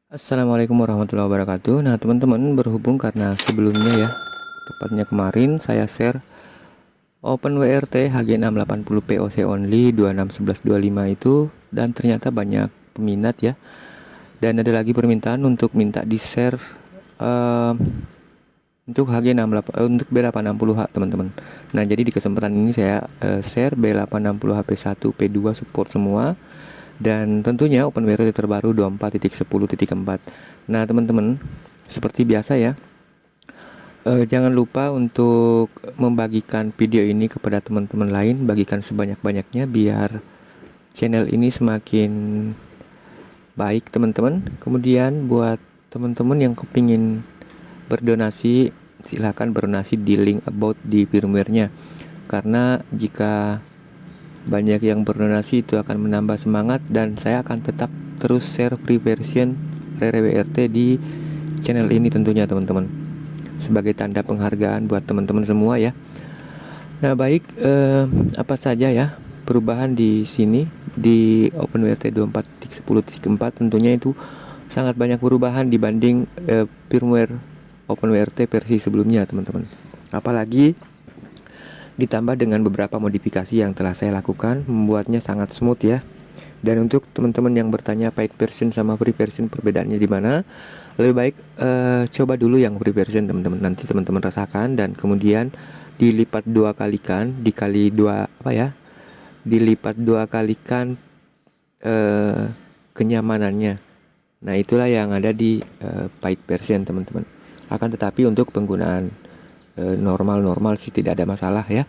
Assalamualaikum warahmatullahi wabarakatuh. Nah teman-teman, berhubung karena sebelumnya ya, tepatnya kemarin saya share OpenWRT HG680 POC only 261125 itu, dan ternyata banyak peminat ya. Dan ada lagi permintaan untuk minta di share untuk HG68 untuk B860H teman-teman. Nah jadi di kesempatan ini saya share B860 HP1 P2 support semua, dan tentunya OpenWRT terbaru 24.10.4. Nah teman-teman, seperti biasa ya, jangan lupa untuk membagikan video ini kepada teman-teman lain, bagikan sebanyak-banyaknya biar channel ini semakin baik teman-teman. Kemudian buat teman-teman yang kepingin berdonasi, silahkan berdonasi di link about di firmware-nya, karena jika banyak yang berdonasi itu akan menambah semangat, dan saya akan tetap terus share free version RRWRT di channel ini tentunya teman-teman, sebagai tanda penghargaan buat teman-teman semua ya. Nah baik, apa saja ya perubahan di sini di OpenWRT 24.10.4? Tentunya itu sangat banyak perubahan dibanding firmware OpenWRT versi sebelumnya teman-teman. Apalagi ditambah dengan beberapa modifikasi yang telah saya lakukan, membuatnya sangat smooth ya. Dan untuk teman-teman yang bertanya paid version sama free version perbedaannya di mana, lebih baik coba dulu yang free version teman-teman. Nanti teman-teman rasakan, dan kemudian dilipat dua kalikan, dikali dua apa ya, dilipat dua kalikan kenyamanannya. Nah itulah yang ada di paid version teman-teman. Akan tetapi untuk penggunaan normal-normal sih tidak ada masalah ya.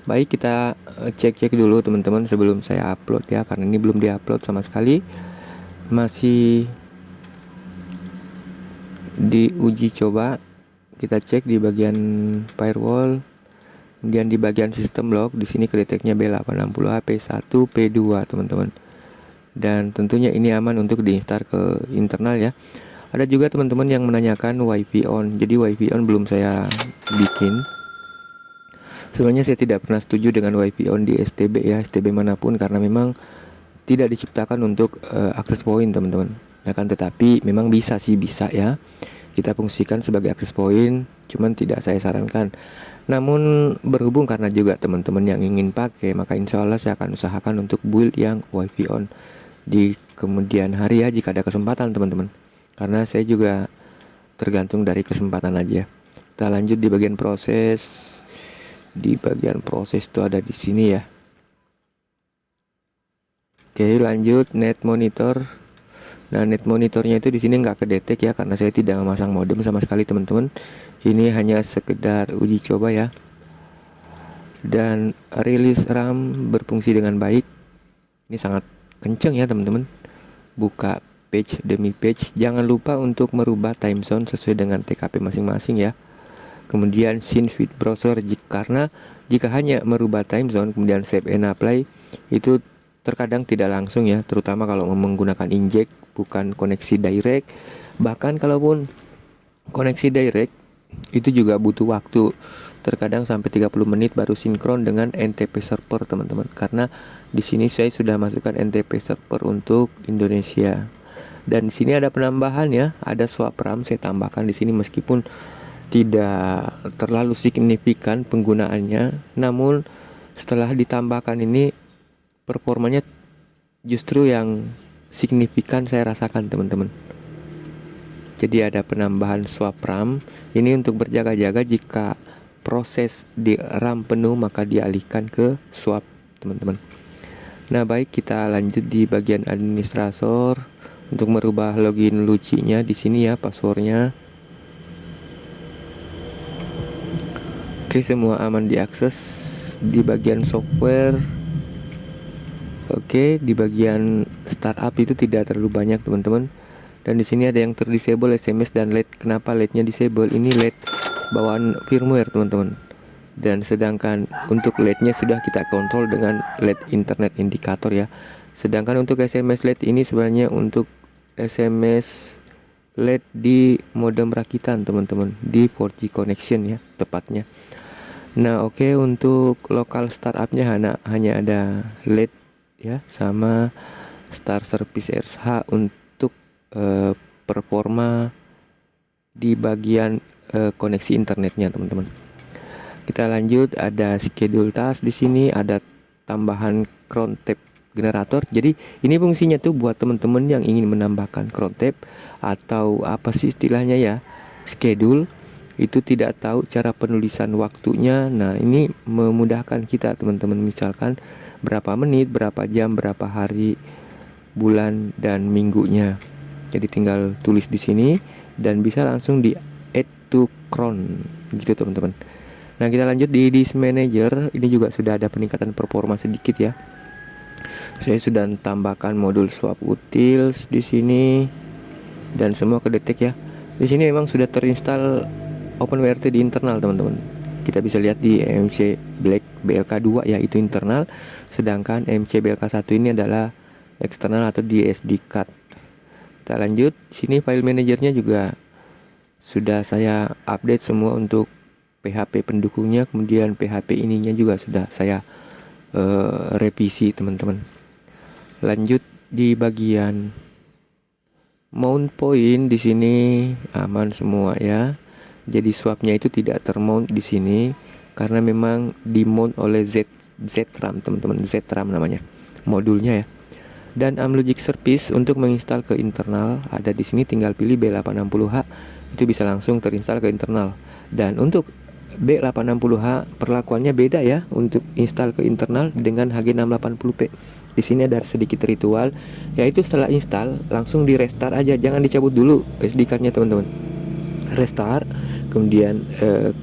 Baik, kita cek-cek dulu teman-teman sebelum saya upload ya, karena ini belum diupload sama sekali, masih diuji coba. Kita cek di bagian firewall, kemudian di bagian sistem log, di sini kedeteknya B860HP1 P2 teman-teman. Dan tentunya ini aman untuk diinstal ke internal ya. Ada juga teman-teman yang menanyakan WiFi on. Jadi WiFi on belum saya bikin. Sebenarnya saya tidak pernah setuju dengan WiFi on di STB ya, STB manapun, karena memang tidak diciptakan untuk akses point teman-teman. Akan tetapi memang bisa ya kita fungsikan sebagai akses point, cuman tidak saya sarankan. Namun berhubung karena juga teman-teman yang ingin pakai, maka insya Allah saya akan usahakan untuk build yang WiFi on di kemudian hari ya, jika ada kesempatan teman-teman. Karena saya juga tergantung dari kesempatan aja. Kita lanjut di bagian proses. Di bagian proses itu ada di sini ya. Oke, lanjut net monitor. Nah, net monitornya itu di sini nggak kedetek ya, karena saya tidak memasang modem sama sekali teman-teman. Ini hanya sekedar uji coba ya. Dan rilis RAM berfungsi dengan baik. Ini sangat kenceng ya teman-teman. Buka page demi page. Jangan lupa untuk merubah time zone sesuai dengan TKP masing-masing ya. Kemudian sync with browser, karena jika hanya merubah time zone kemudian save and apply, itu terkadang tidak langsung ya, terutama kalau menggunakan inject bukan koneksi direct. Bahkan kalaupun koneksi direct itu juga butuh waktu, terkadang sampai 30 menit baru sinkron dengan NTP server teman-teman, karena di sini saya sudah masukkan NTP server untuk Indonesia. Dan di sini ada penambahan ya, ada swap RAM saya tambahkan di sini, meskipun tidak terlalu signifikan penggunaannya, namun setelah ditambahkan ini performanya justru yang signifikan saya rasakan teman-teman. Jadi ada penambahan swap RAM ini untuk berjaga-jaga jika proses di RAM penuh maka dialihkan ke swap teman-teman. Nah baik, kita lanjut di bagian administrator untuk merubah login lucinya di sini ya, passwordnya. Oke, semua aman diakses. Di bagian software, oke, di bagian startup itu tidak terlalu banyak teman-teman. Dan di sini ada yang terdisable SMS dan LED. Kenapa LED-nya disable? Ini LED bawaan firmware teman-teman. Dan sedangkan untuk LED-nya sudah kita kontrol dengan LED internet indikator ya. Sedangkan untuk SMS LED ini sebenarnya untuk SMS LED di modem rakitan teman-teman, di 4G connection ya tepatnya. Nah oke, untuk lokal startupnya hanya ada LED ya, sama Star Service RH untuk performa di bagian koneksi internetnya teman-teman. Kita lanjut, ada schedule task di sini, ada tambahan cron tab generator. Jadi ini fungsinya tuh buat teman-teman yang ingin menambahkan cron tab atau apa sih istilahnya ya, schedule, itu tidak tahu cara penulisan waktunya. Nah, ini memudahkan kita teman-teman, misalkan berapa menit, berapa jam, berapa hari, bulan dan minggunya. Jadi tinggal tulis di sini dan bisa langsung di add to cron gitu teman-teman. Nah, kita lanjut di disk manager. Ini juga sudah ada peningkatan performa sedikit ya. Saya sudah tambahkan modul swap utils di sini dan semua kedetek ya. Di sini memang sudah terinstall OpenWRT di internal teman-teman. Kita bisa lihat di MC Black BLK 2 ya, itu internal, sedangkan MC BLK 1 ini adalah eksternal atau di SD card. Kita lanjut, sini file manajernya juga sudah saya update semua untuk PHP pendukungnya, kemudian PHP ininya juga sudah saya revisi teman-teman. Lanjut di bagian mount point, di sini aman semua ya. Jadi swapnya itu tidak termount di sini karena memang dimount oleh ZRAM teman-teman, ZRAM namanya modulnya ya. Dan Amlogic Service untuk menginstal ke internal ada di sini, tinggal pilih B860H, itu bisa langsung terinstall ke internal. Dan untuk B860H perlakuannya beda ya untuk install ke internal dengan HG680P. Di sini ada sedikit ritual, yaitu setelah install langsung di restart aja, jangan dicabut dulu SD cardnya teman-teman. Restart, kemudian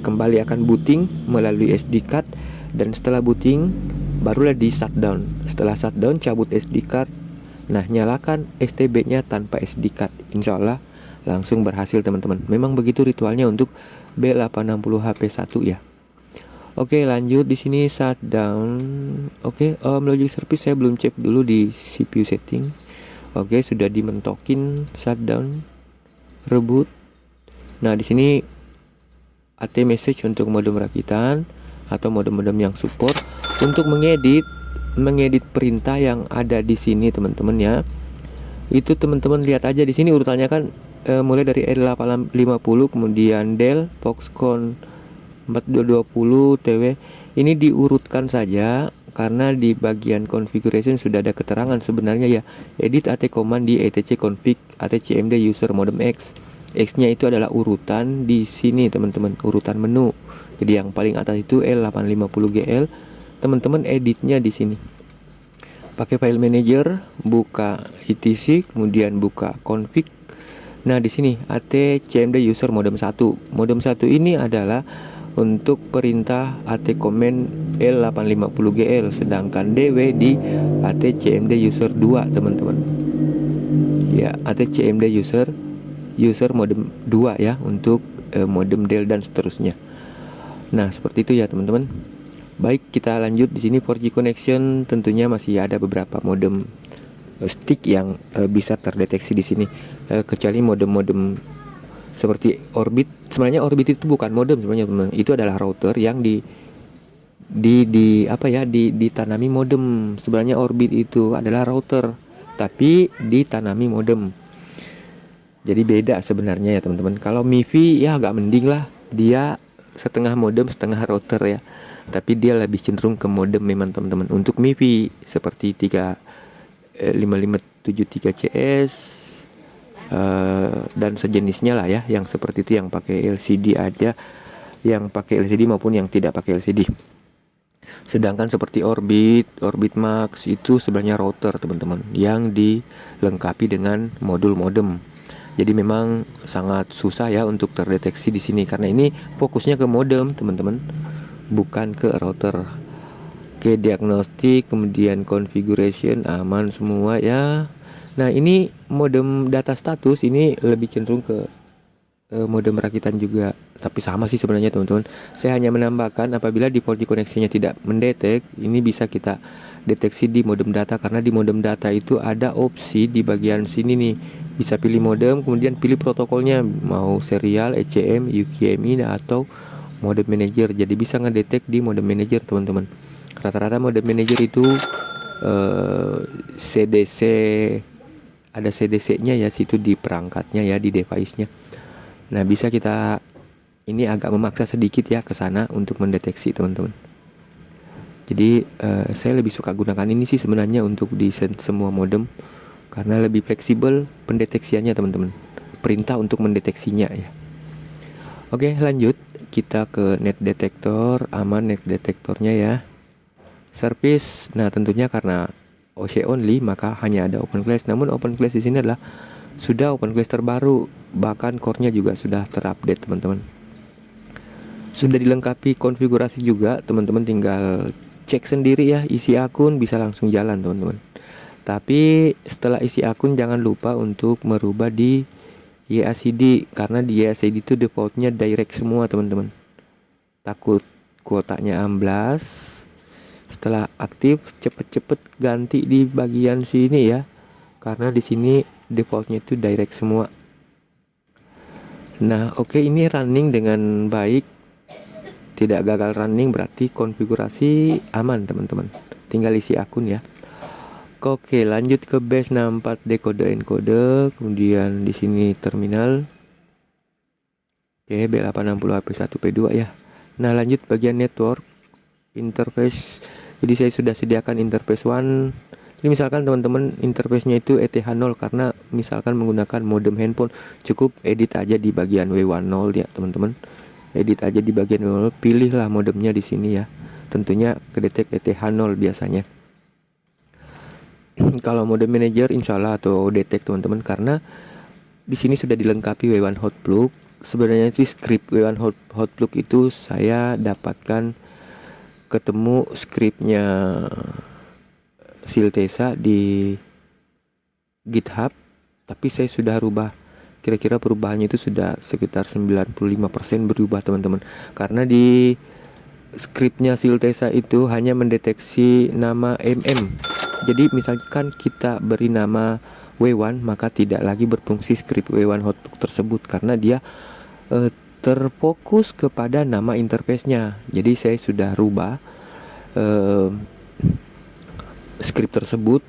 kembali akan booting melalui SD card, dan setelah booting barulah di shutdown. Setelah shutdown cabut SD card, nah nyalakan STB nya tanpa SD card, insya Allah langsung berhasil teman-teman. Memang begitu ritualnya untuk B860HP1 ya. Oke, lanjut di sini shutdown. Oke, logic service saya belum cek dulu di CPU setting. Oke, sudah dimentokin shutdown, reboot. Nah, di sini AT message untuk modem rakitan atau modem-modem yang support. Untuk mengedit perintah yang ada di sini teman-teman ya. Itu teman-teman lihat aja di sini urutannya kan mulai dari L850, kemudian Dell, Foxconn 4220, TW. Ini diurutkan saja karena di bagian configuration sudah ada keterangan sebenarnya ya. Edit AT command di etc config atcmd user modem X. X-nya itu adalah urutan di sini teman-teman, urutan menu. Jadi yang paling atas itu L850GL. Teman-teman editnya di sini. Pakai file manager, buka etc, kemudian buka config. Nah, di sini atcmd user modem 1. Modem 1 ini adalah untuk perintah AT command L850GL, sedangkan DW di atcmd user 2 teman-teman. Ya, atcmd user modem 2 ya untuk modem Dell dan seterusnya. Nah, seperti itu ya teman-teman. Baik, kita lanjut di sini 4G connection. Tentunya masih ada beberapa modem stick yang bisa terdeteksi di sini, kecuali modem-modem seperti Orbit. Sebenarnya Orbit itu bukan modem sebenarnya teman-teman. Itu adalah router yang ditanami modem. Sebenarnya Orbit itu adalah router tapi ditanami modem. Jadi beda sebenarnya ya teman-teman. Kalau MiFi ya agak mending lah, dia setengah modem setengah router ya, tapi dia lebih cenderung ke modem memang teman-teman. Untuk MiFi seperti 5573CS dan sejenisnya lah ya, yang seperti itu, yang pakai LCD aja, yang pakai LCD maupun yang tidak pakai LCD. Sedangkan seperti Orbit Max itu sebenarnya router teman-teman, yang dilengkapi dengan modul modem. Jadi memang sangat susah ya untuk terdeteksi di sini karena ini fokusnya ke modem teman-teman, bukan ke router. Oke, diagnostik, kemudian configuration aman semua ya. Nah, ini modem data status ini lebih cenderung ke modem rakitan juga, tapi sama sih sebenarnya teman-teman. Saya hanya menambahkan apabila default koneksinya tidak mendetek, ini bisa kita deteksi di modem data, karena di modem data itu ada opsi di bagian sini nih, bisa pilih modem kemudian pilih protokolnya, mau serial, ECM, UKMI atau modem manager. Jadi bisa ngedetek di modem manager teman-teman. Rata-rata modem manager itu CDC ada CDC-nya ya, situ di perangkatnya ya, di device-nya. Nah, bisa kita, ini agak memaksa sedikit ya ke sana untuk mendeteksi teman-teman. Jadi saya lebih suka gunakan ini sih sebenarnya untuk di semua modem, karena lebih fleksibel pendeteksiannya teman-teman. Perintah untuk mendeteksinya ya. Oke, lanjut kita ke net detector. Aman net detektornya ya. Service, nah tentunya karena OC only maka hanya ada OpenFlash. Namun OpenFlash di sini adalah sudah OpenFlash terbaru, bahkan core-nya juga sudah terupdate teman-teman. Sudah dilengkapi konfigurasi juga, teman-teman tinggal cek sendiri ya, isi akun bisa langsung jalan teman-teman. Tapi setelah isi akun jangan lupa untuk merubah di YACD, karena di YACD itu defaultnya direct semua teman-teman. Takut kuotanya amblas. Setelah aktif cepet-cepet ganti di bagian sini ya, karena di sini defaultnya itu direct semua. Nah oke, ini running dengan baik, tidak gagal running, berarti konfigurasi aman teman-teman. Tinggal isi akun ya. Oke, lanjut ke base 64 dekode encode, kemudian di sini terminal. Oke, B860HP1P2 ya. Nah, lanjut bagian network interface. Jadi saya sudah sediakan interface 1. Jadi misalkan teman-teman interface-nya itu ETH0, karena misalkan menggunakan modem handphone, cukup edit aja di bagian W10 ya teman-teman. Edit aja di bagian W10, pilihlah modemnya di sini ya. Tentunya kedetek ETH0 biasanya. Kalau modem manager insyaallah atau detek teman-teman, karena di sini sudah dilengkapi W1 hot plug. Sebenarnya sih script W1 hot plug itu saya dapatkan ketemu scriptnya Siltesa di GitHub, tapi saya sudah rubah. Kira-kira perubahannya itu sudah sekitar 95% berubah teman-teman. Karena di scriptnya Siltesa itu hanya mendeteksi nama MM. Jadi misalkan kita beri nama W1, maka tidak lagi berfungsi script W1 hotbook tersebut, karena dia terfokus kepada nama interface-nya. Jadi saya sudah rubah script tersebut,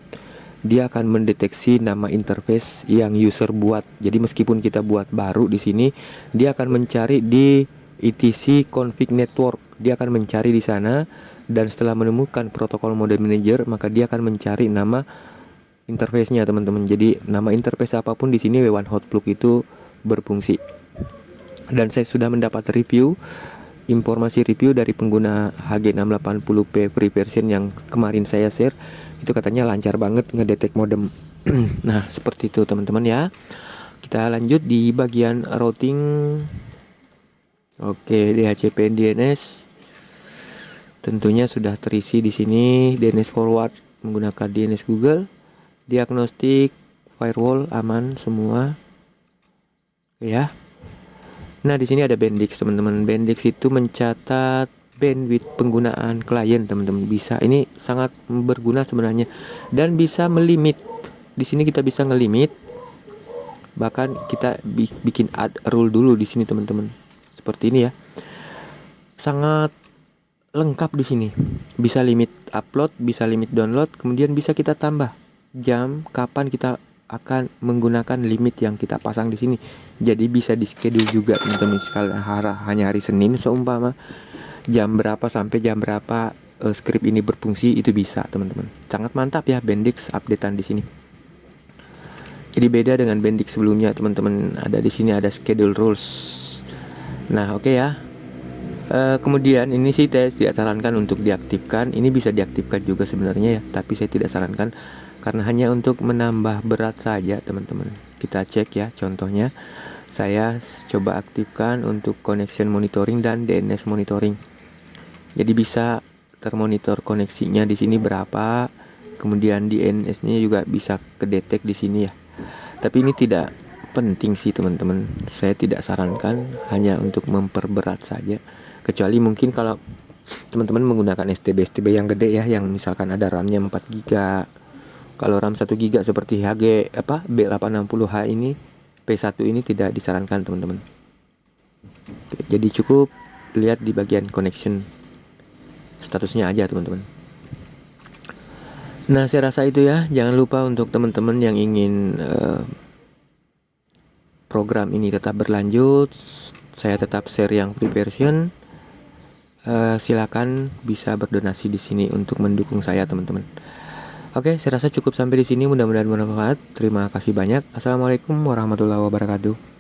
dia akan mendeteksi nama interface yang user buat. Jadi meskipun kita buat baru di sini, dia akan mencari di etc config network. Dia akan mencari di sana, dan setelah menemukan protokol modem manager, maka dia akan mencari nama interface-nya teman-teman. Jadi nama interface apapun di sini W1 hot plug itu berfungsi. Dan saya sudah mendapat informasi review dari pengguna HG680p free version yang kemarin saya share. Itu katanya lancar banget ngedetek modem. Nah seperti itu teman-teman ya. Kita lanjut di bagian routing. Oke, DHCP DNS tentunya sudah terisi di sini. DNS forward menggunakan DNS Google. Diagnostik firewall aman semua ya. Nah di sini ada Bendix teman-teman. Bendix itu mencatat bandwidth penggunaan klien teman-teman. Bisa, ini sangat berguna sebenarnya, dan bisa melimit. Di sini kita bisa ngelimit, bahkan kita bikin add rule dulu di sini teman-teman. Seperti ini ya. Sangat lengkap di sini. Bisa limit upload, bisa limit download, kemudian bisa kita tambah jam kapan kita akan menggunakan limit yang kita pasang di sini. Jadi bisa di schedule juga teman-teman. Sekali hanya hari Senin seumpama jam berapa sampai jam berapa script ini berfungsi, itu bisa teman-teman. Sangat mantap ya Bendix updatean di sini. Jadi beda dengan Bendix sebelumnya teman-teman. Ada di sini ada schedule rules. Nah oke ya. Kemudian ini sih saya tidak sarankan untuk diaktifkan. Ini bisa diaktifkan juga sebenarnya ya, tapi saya tidak sarankan karena hanya untuk menambah berat saja teman-teman. Kita cek ya, contohnya saya coba aktifkan untuk connection monitoring dan DNS monitoring. Jadi bisa termonitor koneksinya di sini berapa, kemudian DNS-nya juga bisa kedetek di sini ya. Tapi ini tidak penting sih teman-teman. Saya tidak sarankan, hanya untuk memperberat saja. Kecuali mungkin kalau teman-teman menggunakan STB yang gede ya, yang misalkan ada RAM-nya 4 GB. Kalau RAM 1 GB seperti B860H ini, P1 ini tidak disarankan teman-teman. Jadi cukup lihat di bagian connection statusnya aja teman-teman. Nah, saya rasa itu ya. Jangan lupa untuk teman-teman yang ingin program ini tetap berlanjut, saya tetap share yang free version. Silakan bisa berdonasi di sini untuk mendukung saya, teman-teman. Oke, saya rasa cukup sampai di sini. Mudah-mudahan bermanfaat. Terima kasih banyak. Assalamualaikum warahmatullahi wabarakatuh.